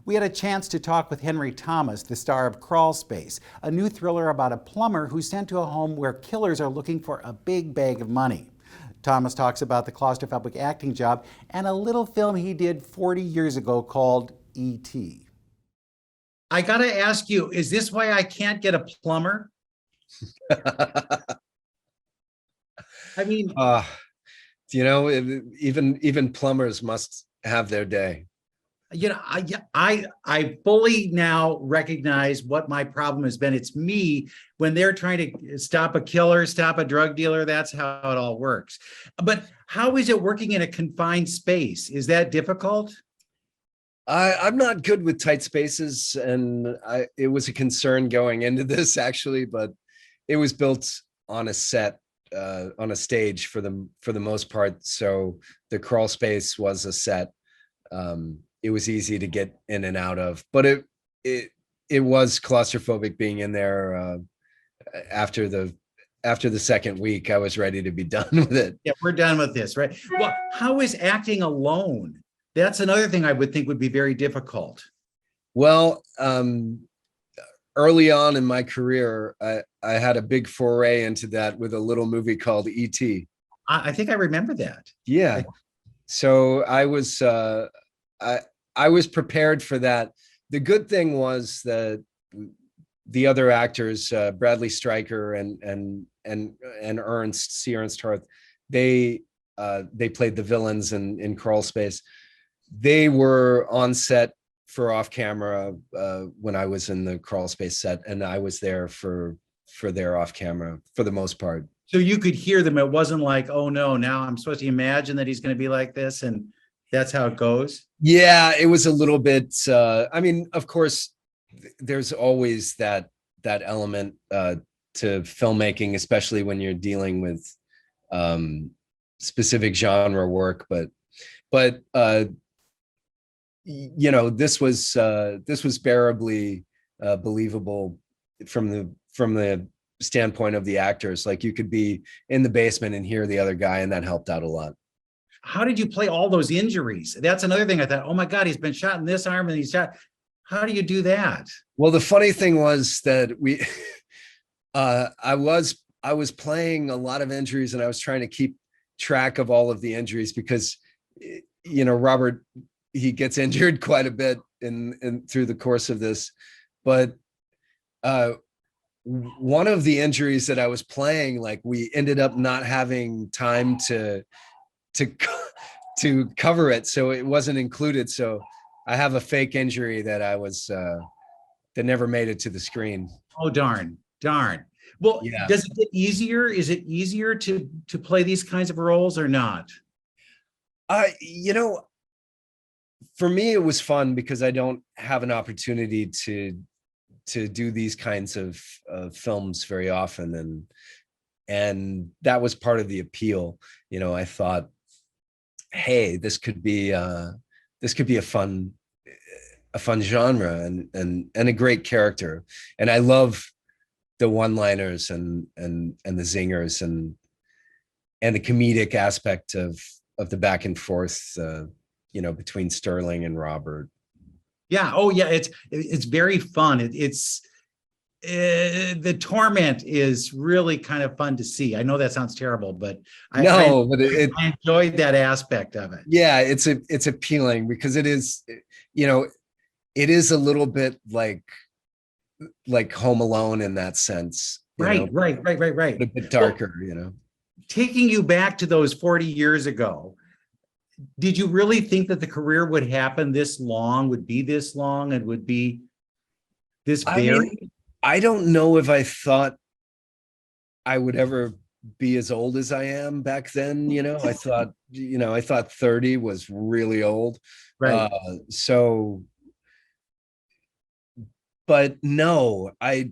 We had a chance to talk with Henry Thomas, the star of Crawlspace, a new thriller about a plumber who's sent to a home where killers are looking for a big bag of money. Thomas talks about the claustrophobic acting job and a little film he did 40 years ago called E.T. I gotta ask you, is this why I can't get a plumber? I mean, even plumbers must have their day. I fully now recognize what my problem has been. It's me when they're trying to stop a killer, stop a drug dealer. That's how it all works. But how is it working in a confined space? Is that difficult? I'm not good with tight spaces, and it was a concern going into this actually, but it was built on a set, on a stage for the most part. So the crawl space was a set. It was easy to get in and out of, but it was claustrophobic being in there. After the second week, I was ready to be done with it. Yeah, we're done with this, right? Well, how is acting alone? That's another thing I would think would be very difficult. Well, early on in my career, I had a big foray into that with a little movie called E.T. I think I remember that. Yeah. So I was prepared for that. The good thing was that the other actors, Bradley Stryker and Ernst, C. Ernst Harth, they played the villains in Crawlspace. They were on set for off camera when I was in the Crawlspace set, and I was there for their off camera for the most part. So you could hear them. It wasn't like, oh no, now I'm supposed to imagine that he's going to be like this, and that's how it goes. Yeah, it was a little bit. I mean, of course, there's always that element to filmmaking, especially when you're dealing with specific genre work. But this was bearably believable from the standpoint of the actors. Like, you could be in the basement and hear the other guy, and that helped out a lot. How did you play all those injuries? That's another thing I thought, oh my God, he's been shot in this arm and he's shot. How do you do that? Well, the funny thing was that I was playing a lot of injuries, and I was trying to keep track of all of the injuries because, Robert, he gets injured quite a bit in through the course of this. But one of the injuries that I was playing, like, we ended up not having time to cover it, so it wasn't included. So I have a fake injury that that never made it to the screen. Oh, darn. Well, yeah. Does it get easier? Is it easier to play these kinds of roles or not? For me, it was fun because I don't have an opportunity to do these kinds of films very often, and that was part of the appeal. I thought, hey, this could be a fun genre and a great character. And I love the one-liners and the zingers and the comedic aspect of the back and forth, between Sterling and Robert. Yeah. Oh yeah. It's very fun. The torment is really kind of fun to see. I know that sounds terrible, but I enjoyed that aspect of it. Yeah, it's appealing because it is, it is a little bit like Home Alone in that sense. Right. A bit darker, Taking you back to those 40 years ago, did you really think that the career would happen this long, would be this long, and would be this varied? I don't know if I thought I would ever be as old as I am back then. I thought 30 was really old. Right. But no, I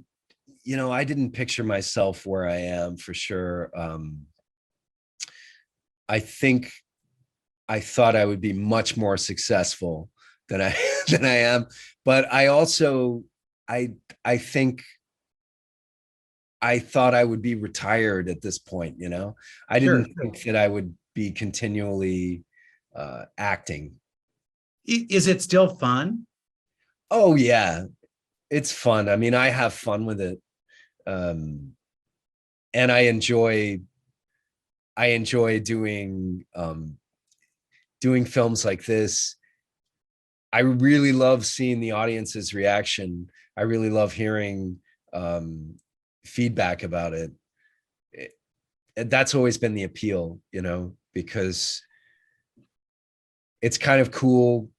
didn't picture myself where I am for sure. I think I thought I would be much more successful than I am. But I also, I think I thought I would be retired at this point. I didn't think that I would be continually acting. Is it still fun? Oh yeah, it's fun. I mean, I have fun with it. Um, and I enjoy doing films like this. I really love seeing the audience's reaction. I really love hearing um, feedback about it. That's always been the appeal, because it's kind of cool.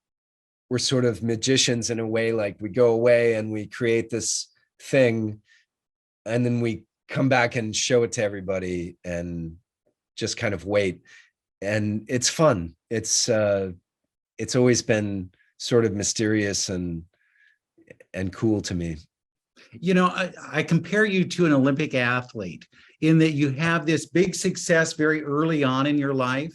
We're sort of magicians in a way, like we go away and we create this thing, and then we come back and show it to everybody and just kind of wait. And it's fun. It's always been sort of mysterious and cool to me. I compare you to an Olympic athlete in that you have this big success very early on in your life,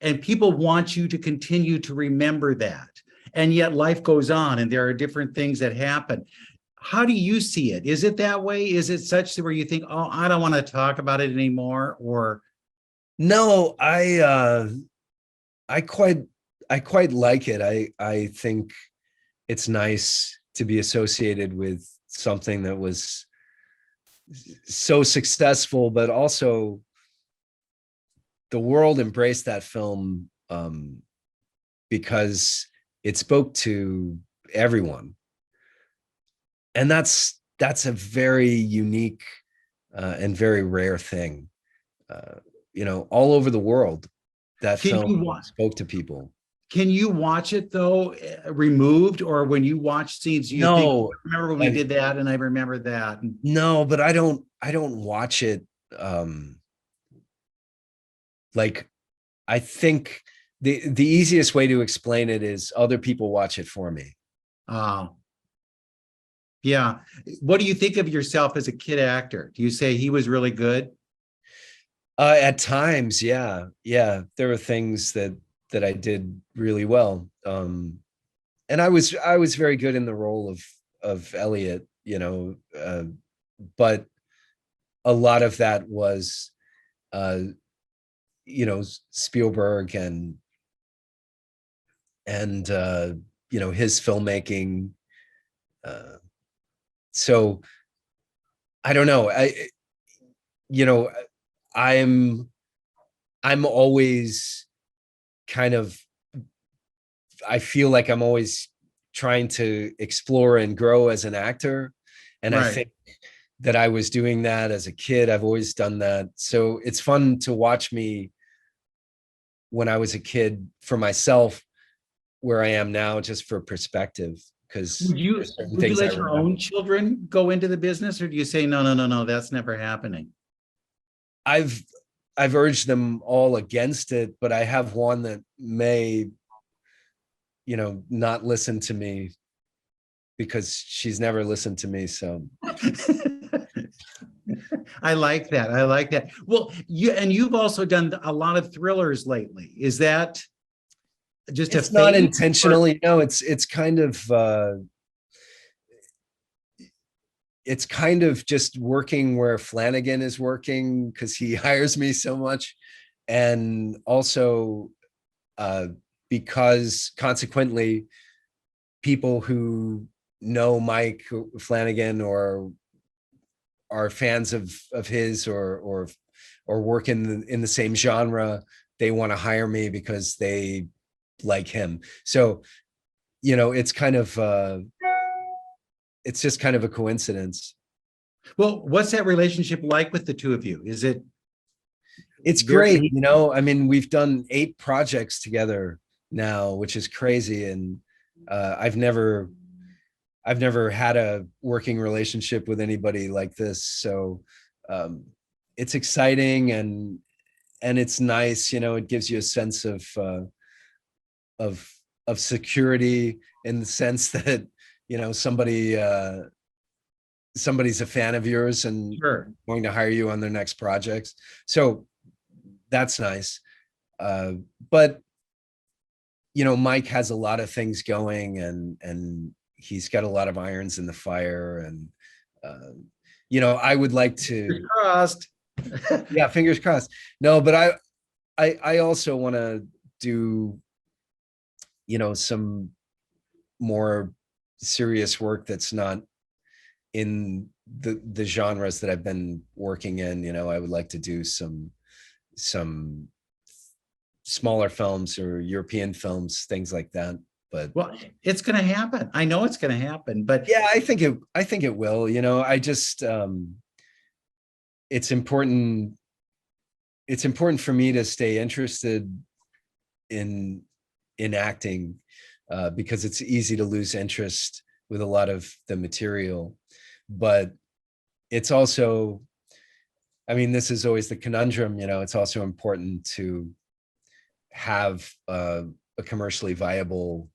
and people want you to continue to remember that. And yet life goes on and there are different things that happen. How do you see it? Is it that way? Is it such that where you think, oh, I don't want to talk about it anymore? Or No, I quite I quite like it. I think it's nice to be associated with something that was so successful, but also the world embraced that film because it spoke to everyone, and that's a very unique and very rare thing. All over the world, that can you film watch? spoke to people. Can you watch it though, removed, or when you watch scenes, do you think, No, remember when we did that, and I remember that? no, but I don't watch it. Like, I think the easiest way to explain it is other people watch it for me. Oh, yeah. What do you think of yourself as a kid actor? Do you say he was really good? At times, yeah, there were things that I did really well. And I was very good in the role of Elliot, but a lot of that was uh, Spielberg and his filmmaking. Uh, so I don't know. You know, I'm I'm always kind of I feel like I'm always trying to explore and grow as an actor. And I Right. think that I was doing that as a kid. I've always done that. So it's fun to watch me when I was a kid for myself, where I am now, just for perspective, because Would you there's certain would you things I let your own remember. children go into the business, or do you say no, no, no, no, that's never happening? I've I've urged them all against it, but I have one that may, not listen to me because she's never listened to me. So I like that. I like that. Well, you've also done a lot of thrillers lately. Is that just a it's not phase? Or intentionally. No, it's kind of just working where Flanagan is working because he hires me so much. And also uh, because consequently, people who know Mike Flanagan or are fans of his or work in the same genre, they want to hire me because they like him. So, it's just kind of a coincidence. well, what's that relationship like with the two of you? Is it It's great. very I mean, we've done 8 projects together now, which is crazy. And I've never had a working relationship with anybody like this. So um, it's exciting and it's nice. It gives you a sense of of security, in the sense that somebody's a fan of yours and sure? going to hire you on their next projects. So that's nice. Uh, but Mike has a lot of things going, and he's got a lot of irons in the fire. And uh, I would like Fingers to, crossed. yeah, fingers crossed. No, but I also want to do some more serious work that's not in the genres that I've been working in. You know, I would like to do some smaller films or European films, things like that. But Well, it's going to happen. I know it's going to happen, but yeah, I think it will. You know, I just it's important for me to stay interested in acting, because it's easy to lose interest with a lot of the material. But it's also, I mean, this is always the conundrum, you know, it's also important to have a commercially viable,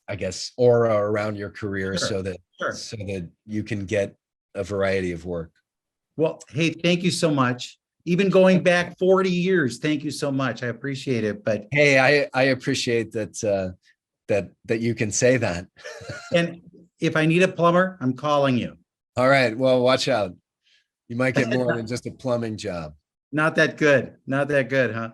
I guess, aura around your career, Sure, so that sure. you can get a variety of work. Well, hey, thank you so much. Even going back 40 years, thank you so much. I appreciate it. But Hey, I appreciate that that you can say that. and if I need a plumber, I'm calling you. All right, well, watch out. You might get more than just a plumbing job. Not that good. Not that good, huh?